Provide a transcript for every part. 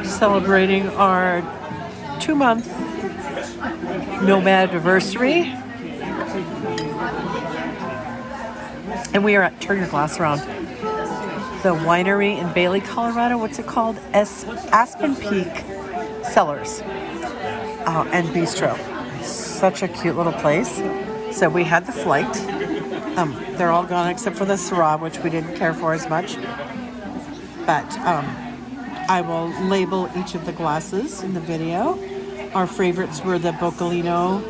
Celebrating our 2-month nomad anniversary. And we are at, turn your glass around, the winery in Bailey, Colorado. What's it called? Aspen Peak Cellars and Bistro. Such a cute little place. So we had the flight. They're all gone except for the Syrah, which we didn't care for as much. But I will label each of the glasses in the video. Our favorites were the Boccolino.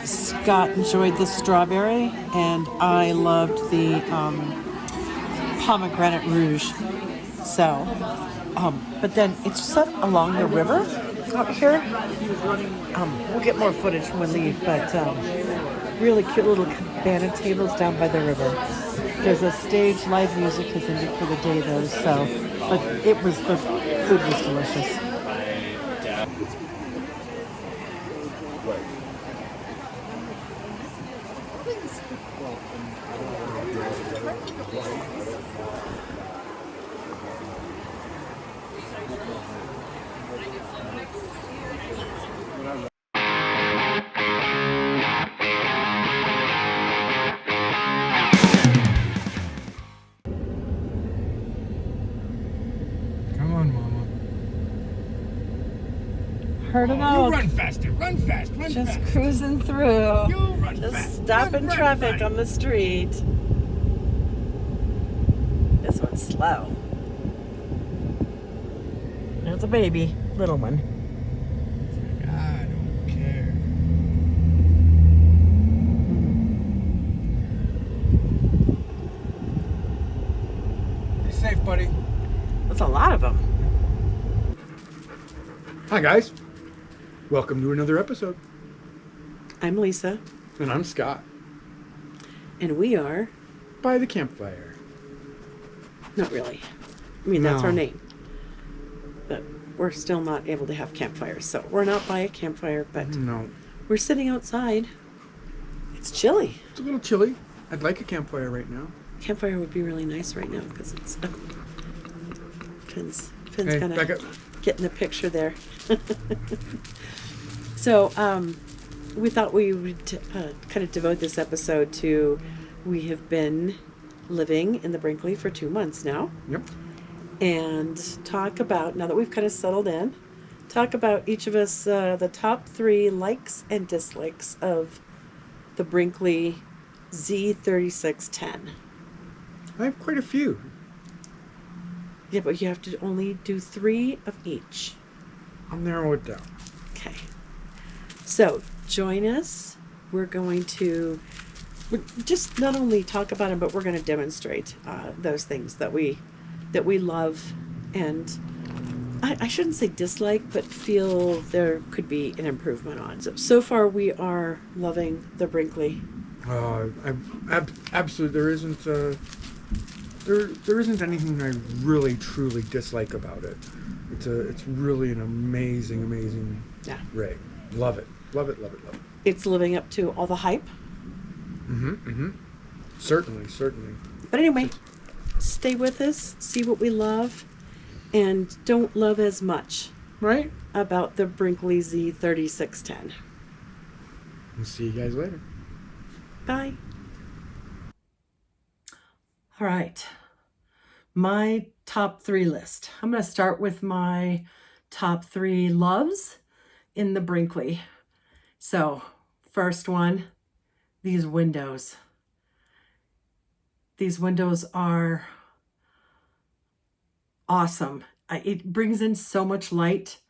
Scott enjoyed the strawberry, and I loved the pomegranate rouge. So, but then it's set along the river out here. We'll get more footage when we leave, but really cute little cabana tables down by the river. There's a stage, live music has ended for the day though, so, but the food was delicious. Heard it out. You run faster, run fast, run Just fast. cruising through. You run Just fast. stopping Run, traffic run. on the street. This one's slow. There's a baby, little one. I don't care. Be safe, buddy. That's a lot of them. Hi, guys. Welcome to another episode. I'm Lisa, And I'm Scott. and we are, By the campfire. not really. I mean, that's our No. name. But we're still not able to have campfires. So we're not by a campfire, but No. we're sitting outside. It's chilly. It's a little chilly. I'd like a campfire right now. Campfire would be really nice right now because it's Finn's Hey, kind back of up. getting the picture there. So we thought we would kind of devote this episode to, we have been living in the Brinkley for 2 months now, Yep. and talk about, now that we've kind of settled in, talk about each of us the top 3 likes and dislikes of the Brinkley Z3610. I have quite a few. Yeah, but you have to only do 3 of each. I'll narrow it down. Okay. So join us. We're going to just not only talk about them, but we're going to demonstrate those things that we love, and I shouldn't say dislike, but feel there could be an improvement on. So far, we are loving the Brinkley. Absolutely. There isn't. There isn't anything I really truly dislike about it. It's really an amazing Yeah. rig. Love it. Love it. It's living up to all the hype. Certainly. But anyway, stay with us, see what we love, and don't love as much Right? about the Brinkley Z3610. We'll see you guys later. Bye. All right. My top 3 list. I'm going to start with my top 3 loves in the Brinkley. So, first one, these windows. These windows are awesome. It brings in so much light.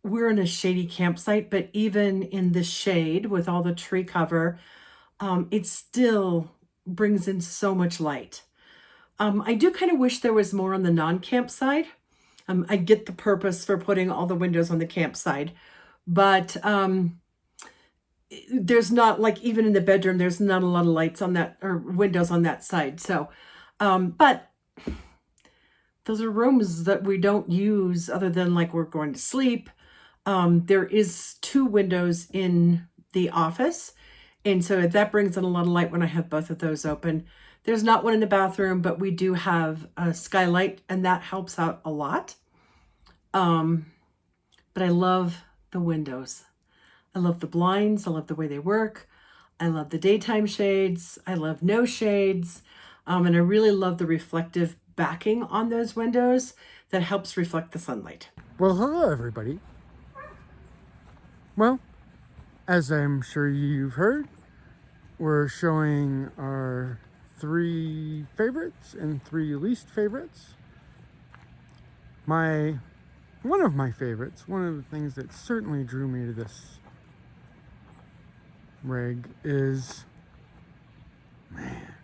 We're in a shady campsite, but even in the shade with all the tree cover, it still brings in so much light. I do kind of wish there was more on the non-camp side. I get the purpose for putting all the windows on the campsite, but there's not, like, even in the bedroom, there's not a lot of lights on that, or windows on that side. So, but those are rooms that we don't use other than like we're going to sleep. There is 2 windows in the office, and so that brings in a lot of light when I have both of those open. There's not one in the bathroom, but we do have a skylight, and that helps out a lot. But I love the windows. I love the blinds. I love the way they work. I love the daytime shades. I love no shades. And I really love the reflective backing on those windows that helps reflect the sunlight. Well, hello everybody. Well, as I'm sure you've heard, we're showing our 3 favorites and 3 least favorites. One of my favorites, one of the things that certainly drew me to this rig is, man,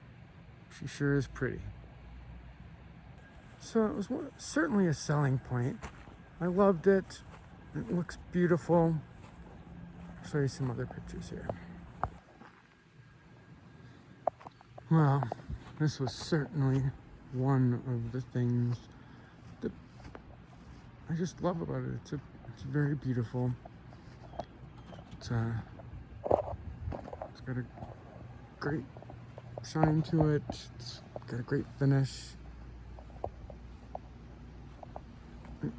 she sure is pretty. So it was certainly a selling point. I loved it. It looks beautiful. I'll show you some other pictures here. Well, this was certainly one of the things that I just love about it. It's very beautiful. It's got a great shine to it. It's got a great finish. It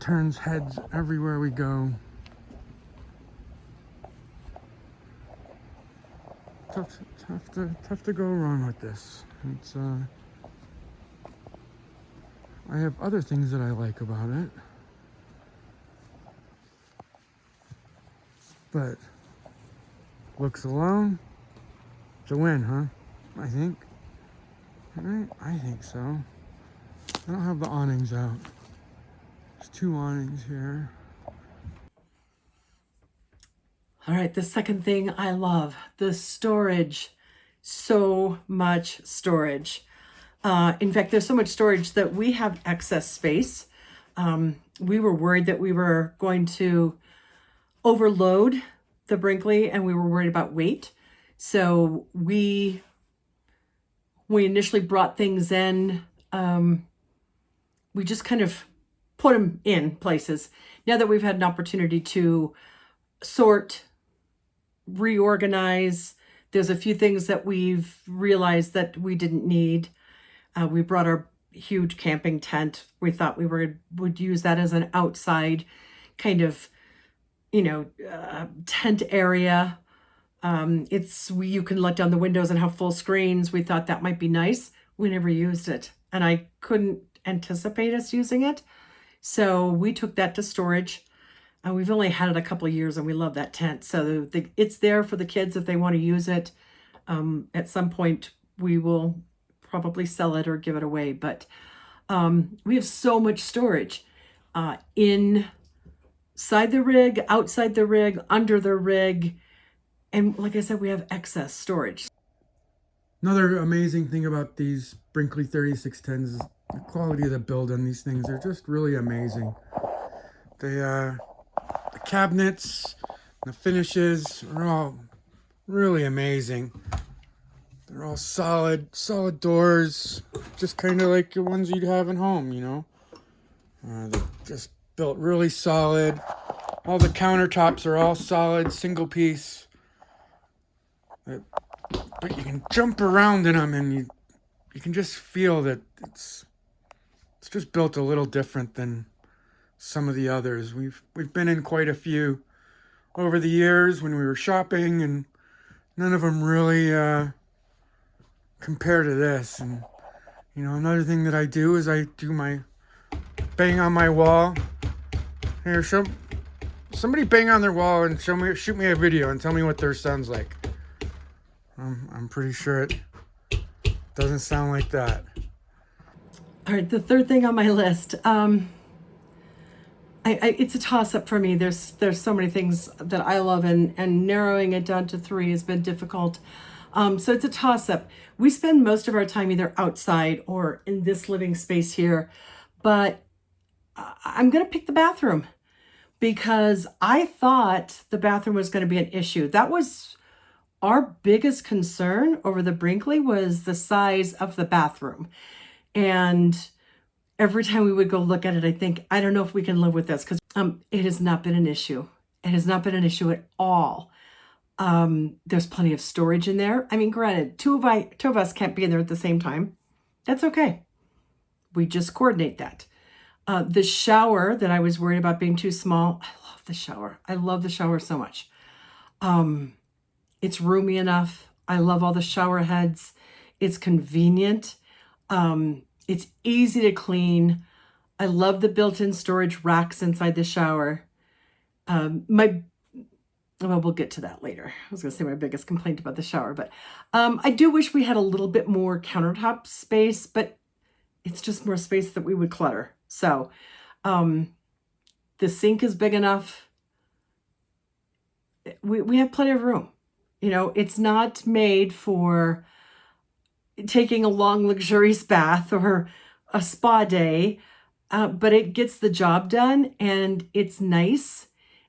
turns heads everywhere we go. Tough to go wrong with this. It's I have other things that I like about it, but looks alone, it's a win, huh? I think. Right? I think so. I don't have the awnings out. There's 2 awnings here. All right, the second thing I love, the storage. So much storage. In fact, there's so much storage that we have excess space. We were worried that we were going to overload the Brinkley, and we were worried about weight. So we initially brought things in. We just kind of put them in places. Now that we've had an opportunity to sort, reorganize, there's a few things that we've realized that we didn't need. We brought our huge camping tent. We thought we would use that as an outside kind of, tent area. You can let down the windows and have full screens. We thought that might be nice. We never used it, and I couldn't anticipate us using it. So we took that to storage. We've only had it a couple of years, and we love that tent. So it's there for the kids if they want to use it. At some point, we will probably sell it or give it away. But we have so much storage inside the rig, outside the rig, under the rig. And like I said, we have excess storage. Another amazing thing about these Brinkley 3610s is the quality of the build on these things. They're just really amazing. The cabinets, the finishes are all really amazing. They're all solid doors, just kind of like the ones you'd have at home, They're just built really solid. All the countertops are all solid, single piece. But you can jump around in them, and you can just feel that it's just built a little different than some of the others. We've been in quite a few over the years when we were shopping, and none of them really compare to this. And another thing that I do is I do my bang on my wall. Here, somebody bang on their wall and shoot me a video and tell me what theirs sounds like. I'm pretty sure it doesn't sound like that. All right, the third thing on my list. It's a toss-up for me. There's so many things that I love, and narrowing it down to 3 has been difficult. So it's a toss-up. We spend most of our time either outside or in this living space here, but I'm going to pick the bathroom because I thought the bathroom was going to be an issue. That was our biggest concern over the Brinkley, was the size of the bathroom. And every time we would go look at it, I don't know if we can live with this, because it has not been an issue. It has not been an issue at all. There's plenty of storage in there. I mean, granted, two of us can't be in there at the same time. That's okay. We just coordinate that. The shower that I was worried about being too small, I love the shower. I love the shower so much. It's roomy enough. I love all the shower heads. It's convenient. It's easy to clean. I love the built-in storage racks inside the shower. Well, we'll get to that later. I was going to say my biggest complaint about the shower, but I do wish we had a little bit more countertop space, but it's just more space that we would clutter. So the sink is big enough. We have plenty of room. You know, it's not made for taking a long, luxurious bath or a spa day, but it gets the job done, and it's nice,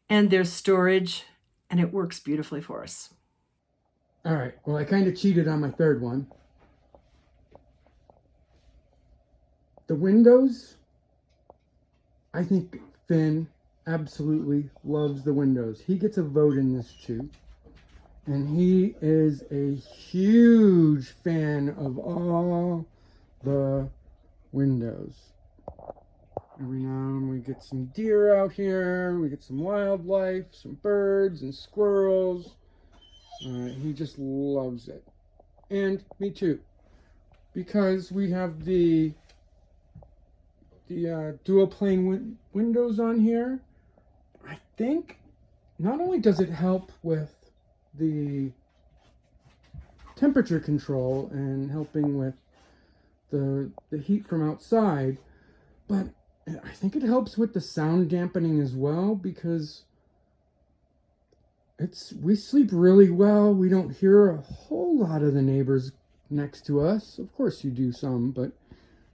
and there's storage, and it works beautifully for us. All right, well, I kind of cheated on my third one. The windows, I think Finn absolutely loves the windows. He gets a vote in this too. And he is a huge fan of all the windows. Every now and then we get some deer out here, we get some wildlife, some birds and squirrels. He just loves it. And me too. Because we have the dual plane windows on here, I think not only does it help with the temperature control and helping with the heat from outside, but I think it helps with the sound dampening as well, because we sleep really well. We don't hear a whole lot of the neighbors next to us. Of course you do some, but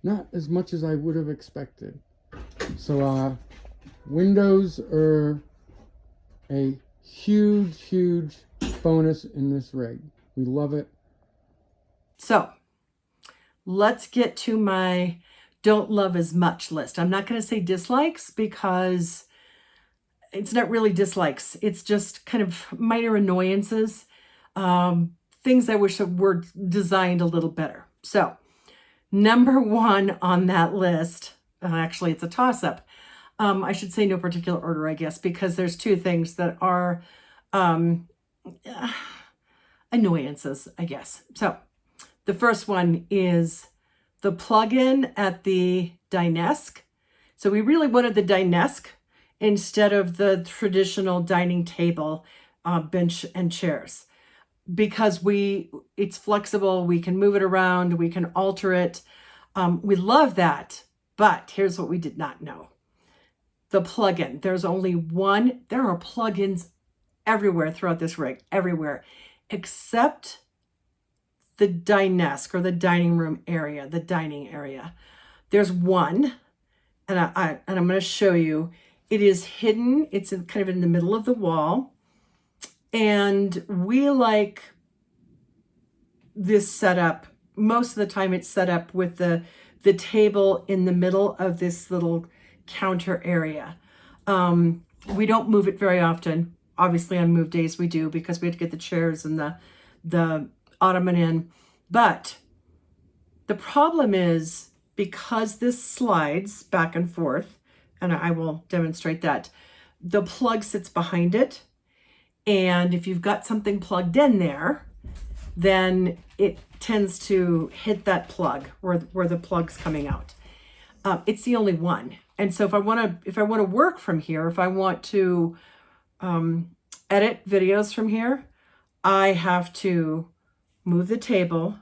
not as much as I would have expected. So windows are a huge bonus in this rig. We love it. So let's get to my don't love as much list. I'm not going to say dislikes, because it's not really dislikes. It's just kind of minor annoyances, things I wish were designed a little better. So number one on that list, actually it's a toss-up. I should say no particular order, I guess, because there's two things that are annoyances, I guess. So the first one is the plug-in at the dinesk. So we really wanted the dinesk instead of the traditional dining table, bench and chairs, because it's flexible. We can move it around. We can alter it. We love that. But here's what we did not know. The plug-in. There's only one. There are plug-ins everywhere throughout this rig, everywhere, except the dinesk, or the dining room area, the dining area. There's one, and I'm going to show you. It is hidden. It's kind of in the middle of the wall, and we like this setup. Most of the time, it's set up with the table in the middle of this little counter area. We don't move it very often. Obviously, on move days we do, because we have to get the chairs and the ottoman in. But the problem is, because this slides back and forth, and I will demonstrate that, the plug sits behind it. And if you've got something plugged in there, then it tends to hit that plug where the plug's coming out. It's the only one. And so if I want to work from here, if I want to edit videos from here, I have to move the table,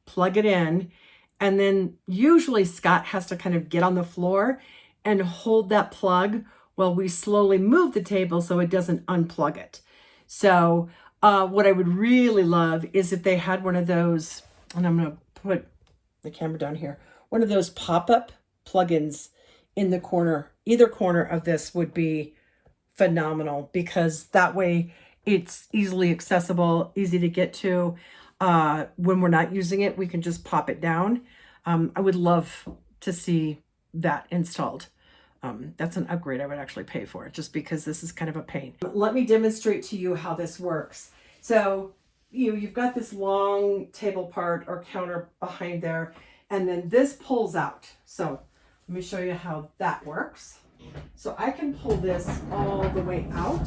plug it in, and then usually Scott has to kind of get on the floor and hold that plug while we slowly move the table so it doesn't unplug it. So what I would really love is if they had one of those, and I'm going to put the camera down here, one of those pop-up plugins in the corner. Either corner of this would be phenomenal, because that way it's easily accessible, easy to get to. When we're not using it, we can just pop it down. I would love to see that installed. That's an upgrade I would actually pay for, just because this is kind of a pain. Let me demonstrate to you how this works. So you've got this long table part or counter behind there, and then this pulls out. So let me show you how that works. So I can pull this all the way out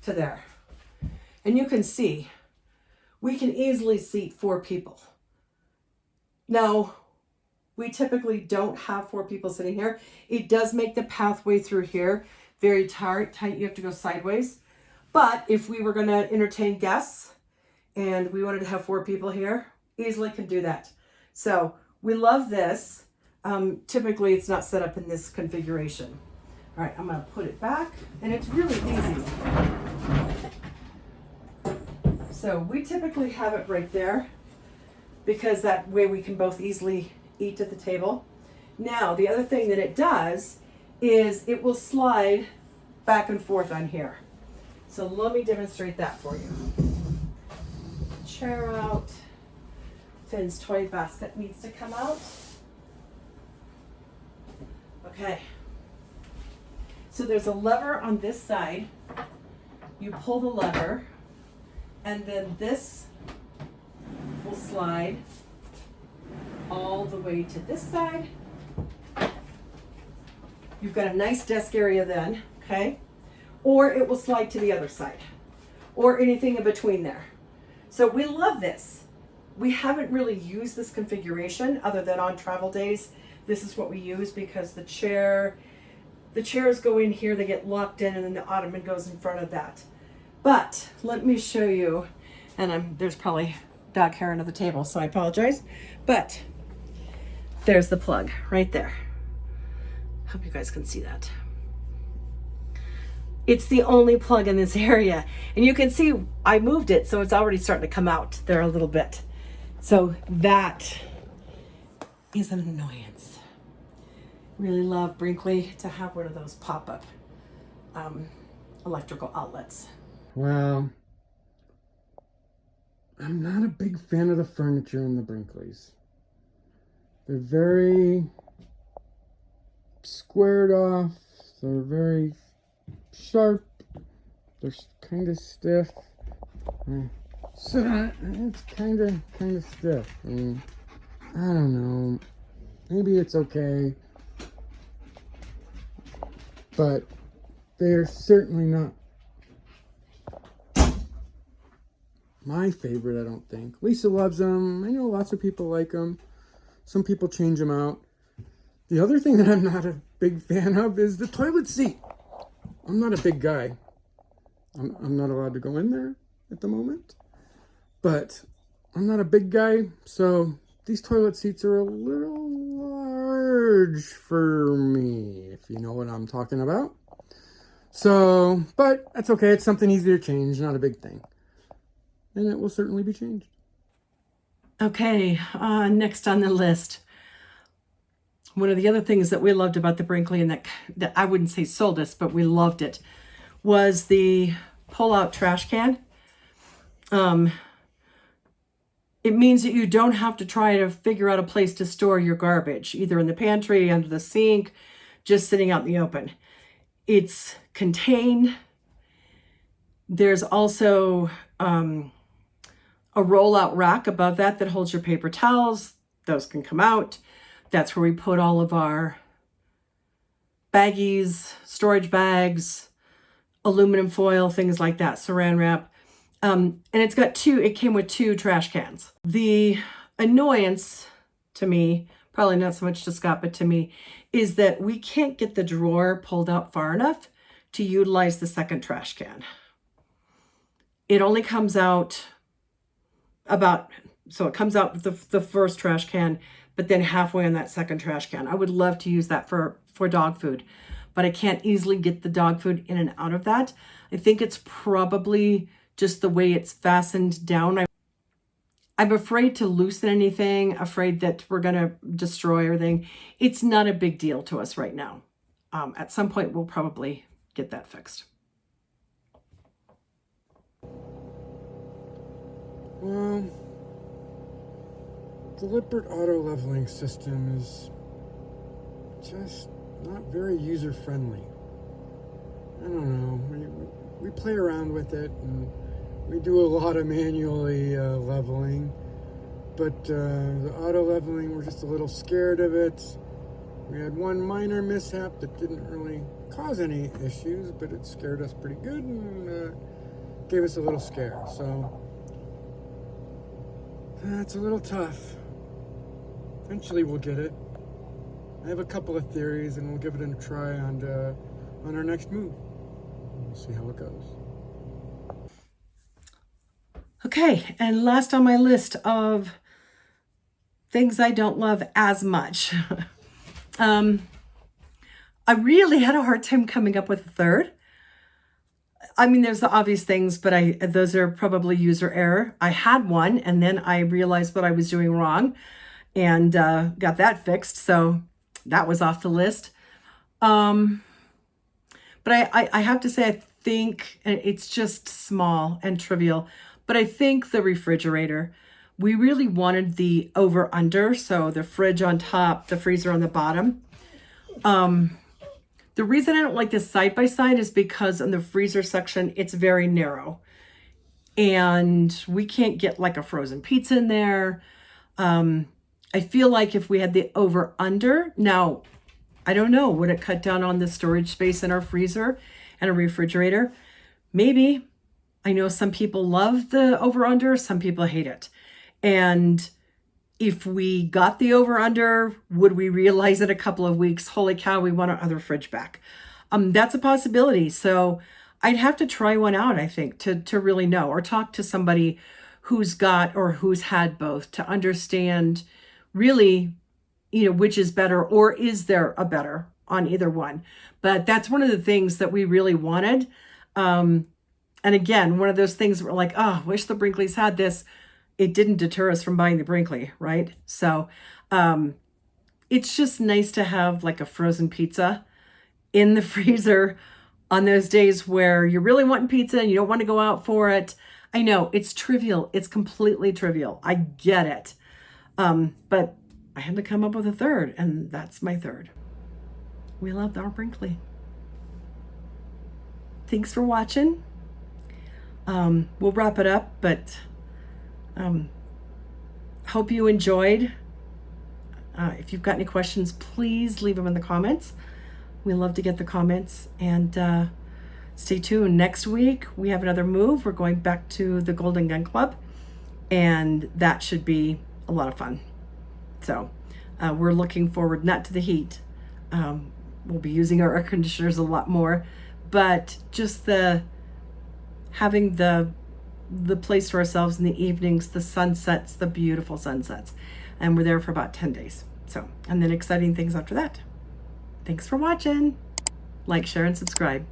to there. And you can see, we can easily seat 4 people. Now, we typically don't have 4 people sitting here. It does make the pathway through here very tight. You have to go sideways. But if we were going to entertain guests and we wanted to have 4 people here, easily can do that. So we love this. Typically, it's not set up in this configuration. All right, I'm going to put it back, and it's really easy. So we typically have it right there because that way we can both easily eat at the table. Now, the other thing that it does is it will slide back and forth on here. So let me demonstrate that for you. Chair out. Finn's toy basket needs to come out. Okay. So there's a lever on this side. You pull the lever, and then this will slide all the way to this side. You've got a nice desk area then, okay? Or it will slide to the other side, or anything in between there. So we love this. We haven't really used this configuration other than on travel days. This is what we use because the chairs go in here, they get locked in, and then the ottoman goes in front of that. But let me show you, and there's probably dog hair under the table, so I apologize. But there's the plug right there. Hope you guys can see that. It's the only plug in this area. And you can see I moved it, so it's already starting to come out there a little bit. So that is an annoyance. Really love Brinkley to have one of those pop-up electrical outlets. Well, I'm not a big fan of the furniture in the Brinkleys. They're very squared off. They're very sharp. They're kind of stiff. So it's kind of stiff. I mean, I don't know. Maybe it's okay, but they're certainly not my favorite, I don't think. Lisa loves them. I know lots of people like them. Some people change them out. The other thing that I'm not a big fan of is the toilet seat. I'm not a big guy. I'm not allowed to go in there at the moment. But I'm not a big guy, so these toilet seats are a little large for me, if you know what I'm talking about. So, but that's okay. It's something easy to change, not a big thing. And it will certainly be changed. Okay, next on the list. One of the other things that we loved about the Brinkley, and that I wouldn't say sold us, but we loved it, was the pull-out trash can. It means that you don't have to try to figure out a place to store your garbage, either in the pantry, under the sink, just sitting out in the open. It's contained. There's also a rollout rack above that holds your paper towels. Those can come out. That's where we put all of our baggies, storage bags, aluminum foil, things like that, saran wrap. And it came with 2 trash cans. The annoyance to me, probably not so much to Scott, but to me, is that we can't get the drawer pulled out far enough to utilize the second trash can. It only comes out it comes out with the first trash can, but then halfway on that second trash can. I would love to use that for dog food, but I can't easily get the dog food in and out of that. I think it's probably just the way it's fastened down. I'm afraid to loosen anything, afraid that we're going to destroy everything. It's not a big deal to us right now. At some point, we'll probably get that fixed. Well, the Lippert auto leveling system is just not very user-friendly. I don't know. We play around with it, and We do a lot of manually leveling, but the auto leveling, we're just a little scared of it. We had one minor mishap that didn't really cause any issues, but it scared us pretty good and gave us a little scare. So that's a little tough. Eventually we'll get it. I have a couple of theories, and we'll give it a try on our next move. We'll see how it goes. Okay, and last on my list of things I don't love as much. I really had a hard time coming up with a third. I mean, there's the obvious things, but those are probably user error. I had one, and then I realized what I was doing wrong and got that fixed. So that was off the list. But I have to say, I think it's just small and trivial, but I think the refrigerator, we really wanted the over under. So the fridge on top, the freezer on the bottom. The reason I don't like this side by side is because in the freezer section, it's very narrow and we can't get like a frozen pizza in there. I feel like if we had the over under, now, I don't know, would it cut down on the storage space in our freezer and a refrigerator? Maybe. I know some people love the over under, some people hate it. And if we got the over under, would we realize in a couple of weeks, holy cow, we want our other fridge back? That's a possibility. So I'd have to try one out, I think, to really know, or talk to somebody who's got or who's had both to understand really, which is better, or is there a better on either one? But that's one of the things that we really wanted. And again, one of those things where like, oh, wish the Brinkleys had this. It didn't deter us from buying the Brinkley, right? So it's just nice to have like a frozen pizza in the freezer on those days where you're really wanting pizza and you don't want to go out for it. I know it's trivial. It's completely trivial. I get it. But I had to come up with a third, and that's my third. We love our Brinkley. Thanks for watching. We'll wrap it up, but hope you enjoyed. If you've got any questions, please leave them in the comments. We love to get the comments, and stay tuned. Next week, we have another move. We're going back to the Golden Gun Club, and that should be a lot of fun. So we're looking forward, not to the heat. We'll be using our air conditioners a lot more, but just having the place to ourselves in the evenings, the sunsets, the beautiful sunsets. And we're there for about 10 days. So, and then exciting things after that. Thanks for watching. Like, share, and subscribe.